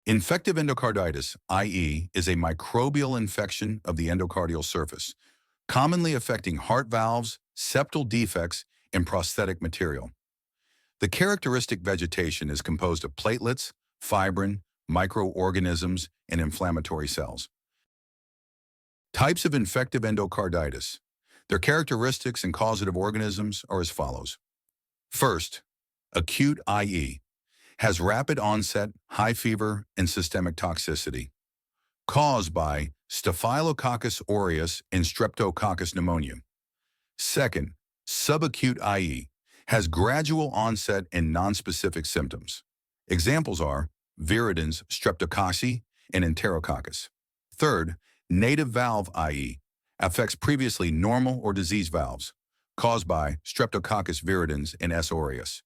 Infective endocarditis, i.e., is a microbial infection of the endocardial surface, commonly affecting heart valves, septal defects, and prosthetic material. The characteristic vegetation is composed of platelets, fibrin, microorganisms, and inflammatory cells. Types of infective endocarditis. Their characteristics and causative organisms are as follows. First, acute IE has rapid onset, high fever, and systemic toxicity, caused by Staphylococcus aureus and Streptococcus pneumoniae. Second, subacute IE has gradual onset and nonspecific symptoms. Examples are viridans, streptococci, and enterococcus. Third, native valve IE affects previously normal or diseased valves, caused by Streptococcus viridans and S. aureus.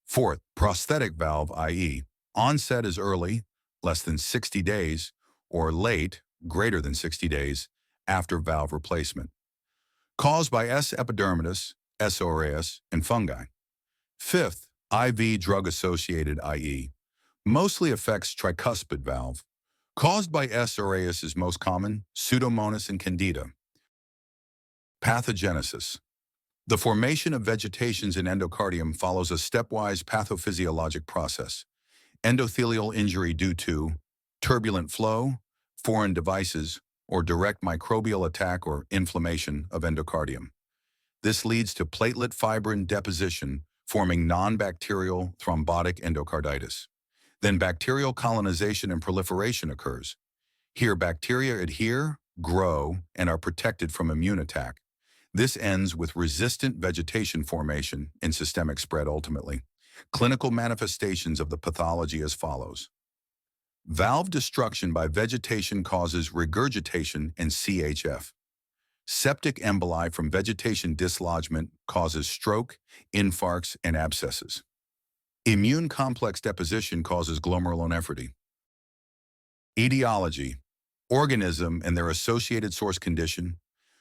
Fourth, prosthetic valve IE onset is early, less than 60 days, or late, greater than 60 days, after valve replacement, caused by S. epidermidis, S. aureus, and fungi. Fifth, IV drug-associated IE mostly affects tricuspid valve. Caused by S. aureus is most common, Pseudomonas and Candida. Pathogenesis. The formation of vegetations in endocardium follows a stepwise pathophysiologic process. Endothelial injury due to turbulent flow, foreign devices, or direct microbial attack or inflammation of endocardium. This leads to platelet fibrin deposition, forming non-bacterial thrombotic endocarditis. Then bacterial colonization and proliferation occurs. Here, bacteria adhere, grow, and are protected from immune attack. This ends with resistant vegetation formation and systemic spread ultimately. Clinical manifestations of the pathology as follows. Valve destruction by vegetation causes regurgitation and CHF. Septic emboli from vegetation dislodgement causes stroke, infarcts, and abscesses. Immune complex deposition causes glomerulonephritis. Etiology, organism and their associated source condition,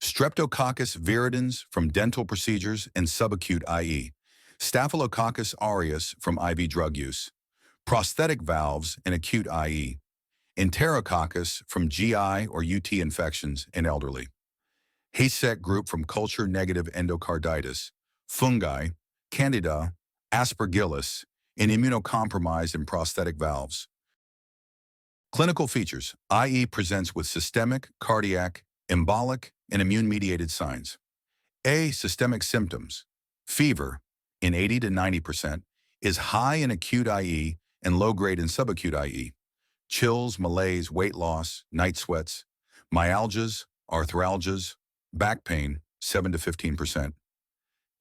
Streptococcus viridans from dental procedures and subacute IE, Staphylococcus aureus from IV drug use, prosthetic valves and acute IE, enterococcus from GI or UT infections in elderly. HASEC group from culture-negative endocarditis, fungi, candida, aspergillus, and immunocompromised and prosthetic valves. Clinical features. IE presents with systemic, cardiac, embolic, and immune-mediated signs. A. Systemic symptoms. Fever, in 80 to 90%, is high in acute IE and low-grade in subacute IE. Chills, malaise, weight loss, night sweats, myalgias, arthralgias, back pain, 7 to 15%.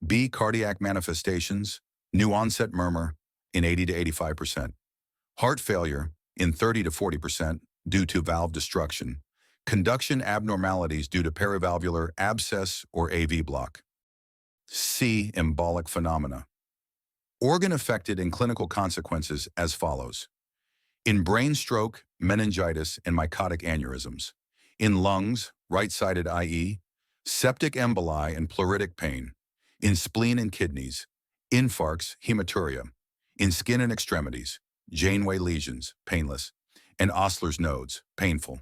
B. Cardiac manifestations, new onset murmur, in 80 to 85%. Heart failure, in 30 to 40%, due to valve destruction. Conduction abnormalities due to perivalvular abscess or AV block. C. Embolic phenomena. Organ affected and clinical consequences as follows. In brain stroke, meningitis, and mycotic aneurysms. In lungs, right-sided IE, septic emboli and pleuritic pain. In spleen and kidneys, infarcts, hematuria. In skin and extremities, Janeway lesions, painless, and Osler's nodes, painful.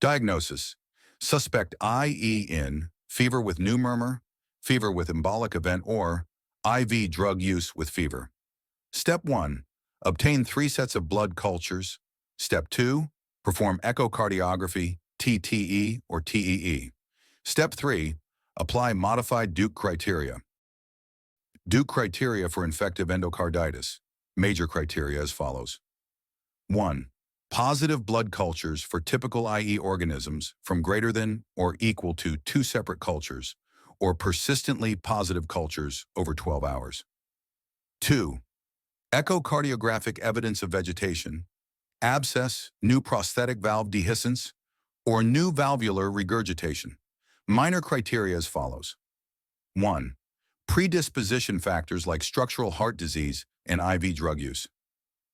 Diagnosis. Suspect IE in fever with new murmur, fever with embolic event, or IV drug use with fever. Step 1. Obtain 3 sets of blood cultures. Step 2. Perform echocardiography, TTE or TEE. Step 3. Apply modified Duke criteria. Duke criteria for infective endocarditis. Major criteria as follows. 1. Positive blood cultures for typical IE organisms from greater than or equal to 2 separate cultures, or persistently positive cultures over 12 hours. 2. Echocardiographic evidence of vegetation, abscess, new prosthetic valve dehiscence, or new valvular regurgitation. Minor criteria as follows. 1. Predisposition factors like structural heart disease and IV drug use.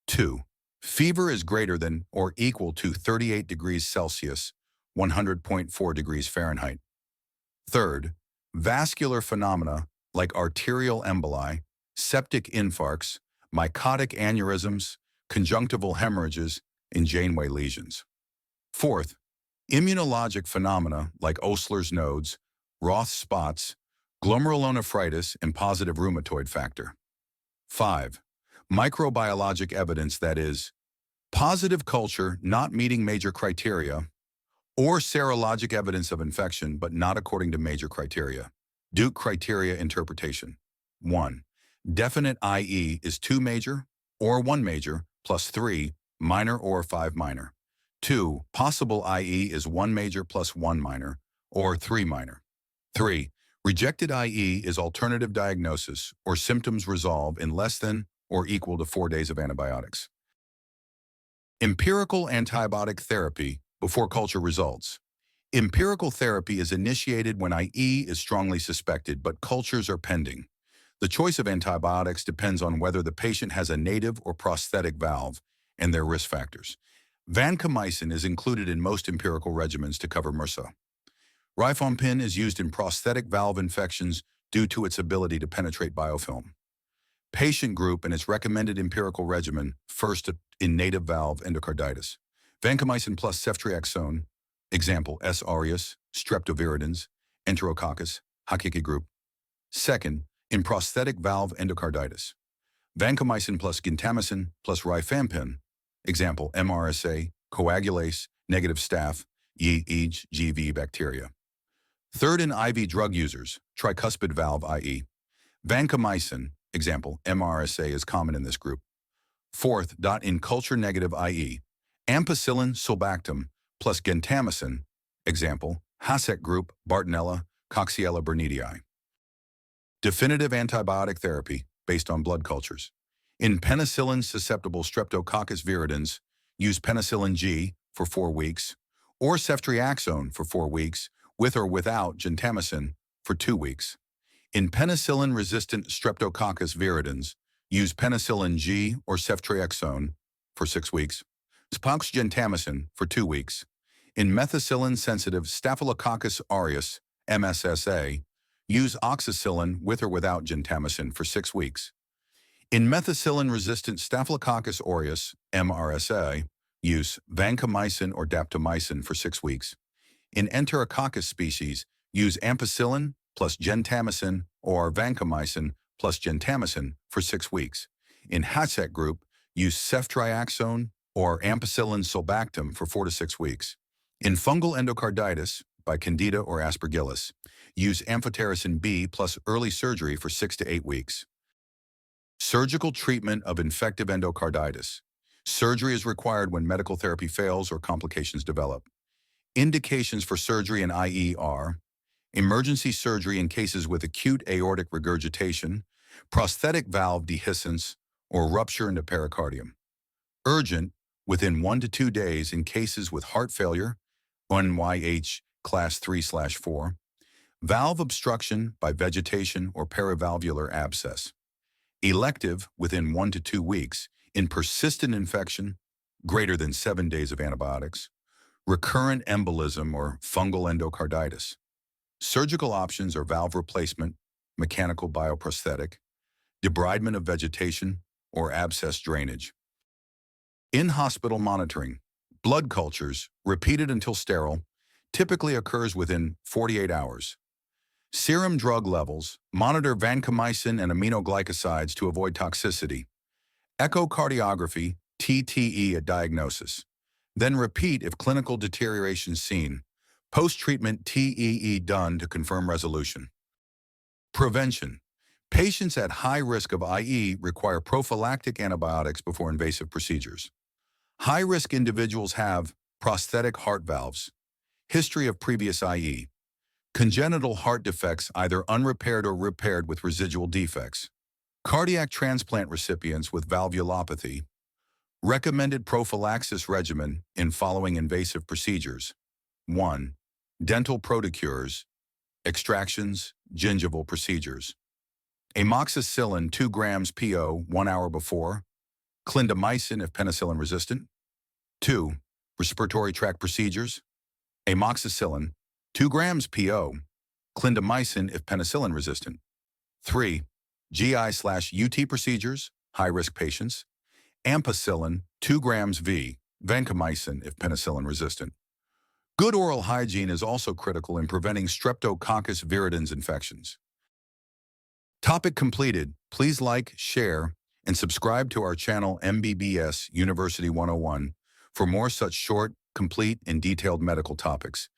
2. Fever is greater than or equal to 38 degrees Celsius, 100.4 degrees Fahrenheit. Third, vascular phenomena like arterial emboli, septic infarcts, mycotic aneurysms, conjunctival hemorrhages, and Janeway lesions. Fourth, immunologic phenomena like Osler's nodes, Roth's spots, glomerulonephritis, and positive rheumatoid factor. 5. Microbiologic evidence, that is, positive culture not meeting major criteria, or serologic evidence of infection but not according to major criteria. Duke criteria interpretation. 1. Definite, i.e. is 2 major or 1 major plus 3 minor or 5 minor. 2. Possible, i.e. is 1 major plus 1 minor or 3 minor. 3. Rejected, i.e. is alternative diagnosis or symptoms resolve in less than or equal to 4 days of antibiotics. Empirical antibiotic therapy before culture results. Empirical therapy is initiated when IE is strongly suspected but cultures are pending. The choice of antibiotics depends on whether the patient has a native or prosthetic valve and their risk factors. Vancomycin is included in most empirical regimens to cover MRSA. Rifampin is used in prosthetic valve infections due to its ability to penetrate biofilm. Patient group and its recommended empirical regimen, first in native valve endocarditis. Vancomycin plus ceftriaxone, example S. aureus, streptoviridins, enterococcus, Hakiki group. Second, in prosthetic valve endocarditis. Vancomycin plus gentamicin plus rifampin, example MRSA, coagulase, negative staph, GV bacteria. Third, in IV drug users, tricuspid valve, i.e. vancomycin, example MRSA, is common in this group. Fourth, in culture negative, i.e. ampicillin sulbactam plus gentamicin, example Hasek group, Bartonella, Coxiella burnettii. Definitive antibiotic therapy based on blood cultures. In penicillin-susceptible Streptococcus viridins, use penicillin G for 4 weeks, or ceftriaxone for 4 weeks, with or without gentamicin for 2 weeks. In penicillin-resistant Streptococcus viridins, use penicillin G or ceftriaxone for 6 weeks, Spox gentamicin for 2 weeks. In methicillin-sensitive Staphylococcus aureus, MSSA, use oxacillin with or without gentamicin for 6 weeks. In methicillin-resistant Staphylococcus aureus, MRSA, use vancomycin or daptomycin for 6 weeks. In Enterococcus species, use ampicillin plus gentamicin or vancomycin plus gentamicin for 6 weeks. In Hasek group, use ceftriaxone or ampicillin sulbactam for 4 to 6 weeks. In fungal endocarditis, by Candida or Aspergillus, use amphotericin B plus early surgery for 6 to 8 weeks. Surgical treatment of infective endocarditis. Surgery is required when medical therapy fails or complications develop. Indications for surgery in IE are emergency surgery in cases with acute aortic regurgitation, prosthetic valve dehiscence, or rupture into pericardium. Urgent, within 1 to 2 days in cases with heart failure, NYH class 3/4, valve obstruction by vegetation or perivalvular abscess. Elective, within 1 to 2 weeks, in persistent infection, greater than 7 days of antibiotics, recurrent embolism or fungal endocarditis. Surgical options are valve replacement, mechanical bioprosthetic, debridement of vegetation, or abscess drainage. In-hospital monitoring. Blood cultures, repeated until sterile, typically occurs within 48 hours. Serum drug levels, monitor vancomycin and aminoglycosides to avoid toxicity. Echocardiography, TTE at diagnosis. Then repeat if clinical deterioration seen. Post-treatment TEE done to confirm resolution. Prevention. Patients at high risk of IE require prophylactic antibiotics before invasive procedures. High-risk individuals have prosthetic heart valves, history of previous IE, congenital heart defects either unrepaired or repaired with residual defects, cardiac transplant recipients with valvulopathy, recommended prophylaxis regimen in following invasive procedures. 1. Dental protocures, extractions, gingival procedures. Amoxicillin 2 grams PO 1 hour before, clindamycin if penicillin resistant. 2. Respiratory tract procedures. Amoxicillin 2 grams PO, clindamycin if penicillin resistant. 3. GI/UT procedures, high-risk patients. ampicillin, 2 grams V, vancomycin if penicillin resistant. Good oral hygiene is also critical in preventing Streptococcus viridans infections. Topic completed. Please like, share, and subscribe to our channel MBBS University 101 for more such short, complete, and detailed medical topics.